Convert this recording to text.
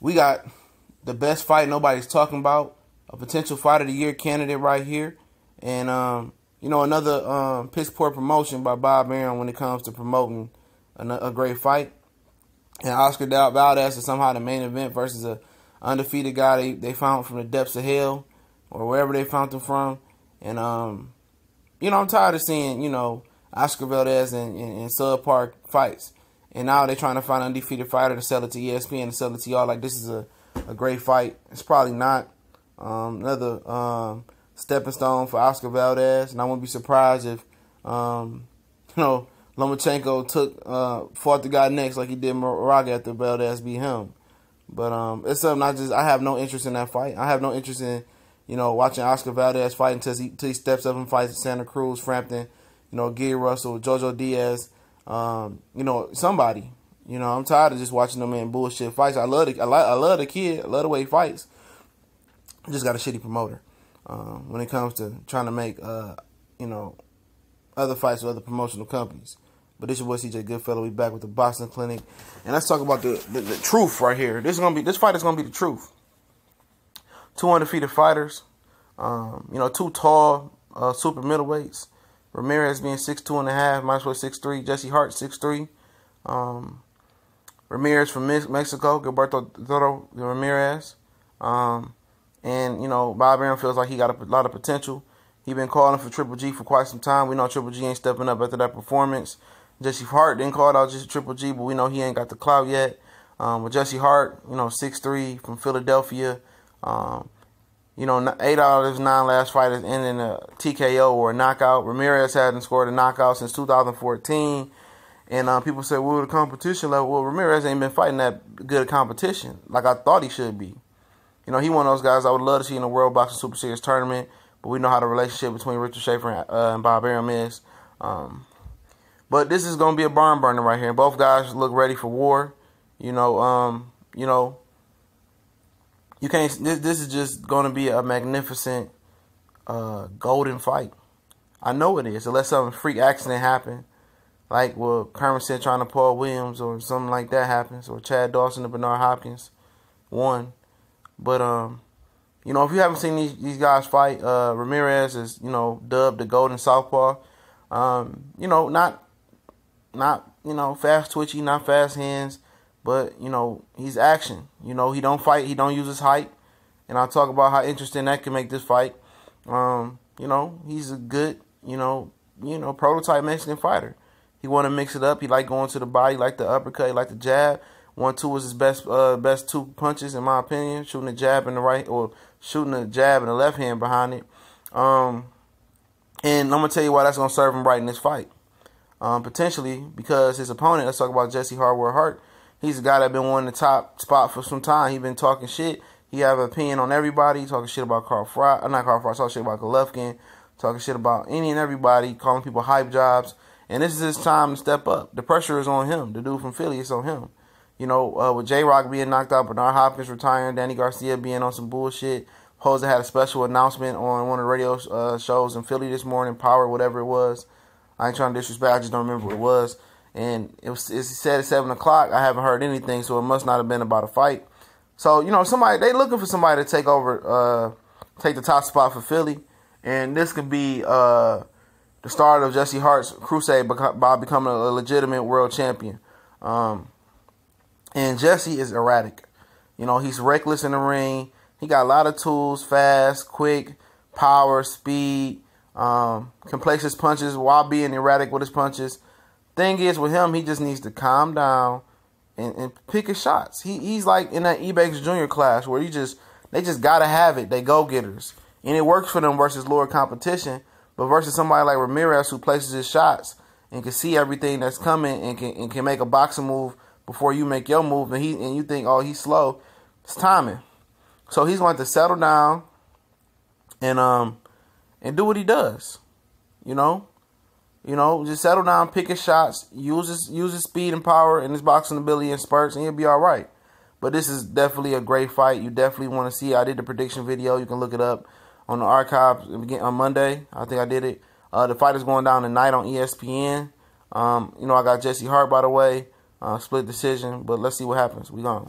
we got the best fight nobody's talking about, a potential fight of the year candidate right here, and another piss poor promotion by Bob Arum when it comes to promoting a great fight. And Oscar Valdez is somehow the main event versus a undefeated guy they found from the depths of hell or wherever they found him from. And I'm tired of seeing Oscar Valdez in subpar fights. And now they're trying to find an undefeated fighter to sell it to ESPN and sell it to y'all like this is a great fight. It's probably not. Another stepping stone for Oscar Valdez. And I wouldn't be surprised if, Lomachenko fought the guy next like he did Moraga after Valdez beat him. But it's something I have no interest in that fight. I have no interest in, watching Oscar Valdez fight until he steps up and fights Santa Cruz, Frampton, Gary Russell, Jojo Diaz. Somebody. I'm tired of just watching them in bullshit fights. I love the kid. I love the way he fights. I just got a shitty promoter when it comes to trying to make other fights with other promotional companies. But this is your boy CJ Goodfellow. We back with the Boxing Clinic, and let's talk about the truth right here. This fight is gonna be the truth. Two undefeated fighters. Two tall super middleweights. Ramirez being 6'2.5", might as well 6'3". Jesse Hart 6'3". Ramirez from Mexico, Gilberto Rameriz. And Bob Arum feels like he got a lot of potential. He been calling for Triple G for quite some time. We know Triple G ain't stepping up after that performance. Jesse Hart didn't call it out just Triple G, but we know he ain't got the clout yet. With Jesse Hart, 6'3", from Philadelphia. 8 out of his 9 last fights ended in a TKO or a knockout. Ramirez hadn't scored a knockout since 2014. And people say, well, the competition level. Well, Ramirez ain't been fighting that good competition like I thought he should be. He one of those guys I would love to see in the World Boxing Super Series tournament. But we know how the relationship between Richard Schaefer and Bob Arum is. But this is going to be a barn burner right here. Both guys look ready for war. You can't. This is just going to be a magnificent, golden fight. I know it is, unless some freak accident happen, like Kermit said, trying to Paul Williams or something like that happens, or Chad Dawson or Bernard Hopkins won. But if you haven't seen these guys fight, Ramirez is dubbed the Golden Southpaw. Not fast twitchy, not fast hands. But, he's action. He don't fight. He don't use his height. And I'll talk about how interesting that can make this fight. He's a good, prototype Mexican fighter. He want to mix it up. He like going to the body, like the uppercut, he like the jab. 1-2 is his best two punches, in my opinion. Shooting a jab in the right, or shooting a jab in the left hand behind it. And I'm going to tell you why that's going to serve him right in this fight. Potentially, because his opponent, let's talk about Jesse Hart. He's a guy that been wanting the top spot for some time. He been talking shit. He have an opinion on everybody. Talking shit about Carl Fry. Not Carl Fry. Talking shit about Golovkin. Talking shit about any and everybody. Calling people hype jobs. And this is his time to step up. The pressure is on him. The dude from Philly, it's on him. With J-Rock being knocked out, Bernard Hopkins retiring, Danny Garcia being on some bullshit. Jose had a special announcement on one of the radio shows in Philly this morning. Power, whatever it was. I ain't trying to disrespect. I just don't remember what it was. And it said at 7 o'clock. I haven't heard anything, so it must not have been about a fight. So, they looking for somebody to take over, take the top spot for Philly. And this could be the start of Jesse Hart's crusade by becoming a legitimate world champion. And Jesse is erratic. He's reckless in the ring. He got a lot of tools, fast, quick, power, speed, can place his punches while being erratic with his punches. Thing is, with him, he just needs to calm down and pick his shots. He's like in that Ebanks Jr. class where they just gotta have it. They go-getters. And it works for them versus lower competition. But versus somebody like Ramirez who places his shots and can see everything that's coming and can make a boxing move before you make your move, and you think, oh, he's slow. It's timing. So he's going to settle down and do what he does. Just settle down, pick his shots, use his speed and power and his boxing ability in spurts, and he'll be all right. But this is definitely a great fight. You definitely want to see it. I did the prediction video. You can look it up on the archives on Monday. I think I did it. The fight is going down tonight on ESPN. I got Jesse Hart, by the way. Split decision, but let's see what happens. We gone.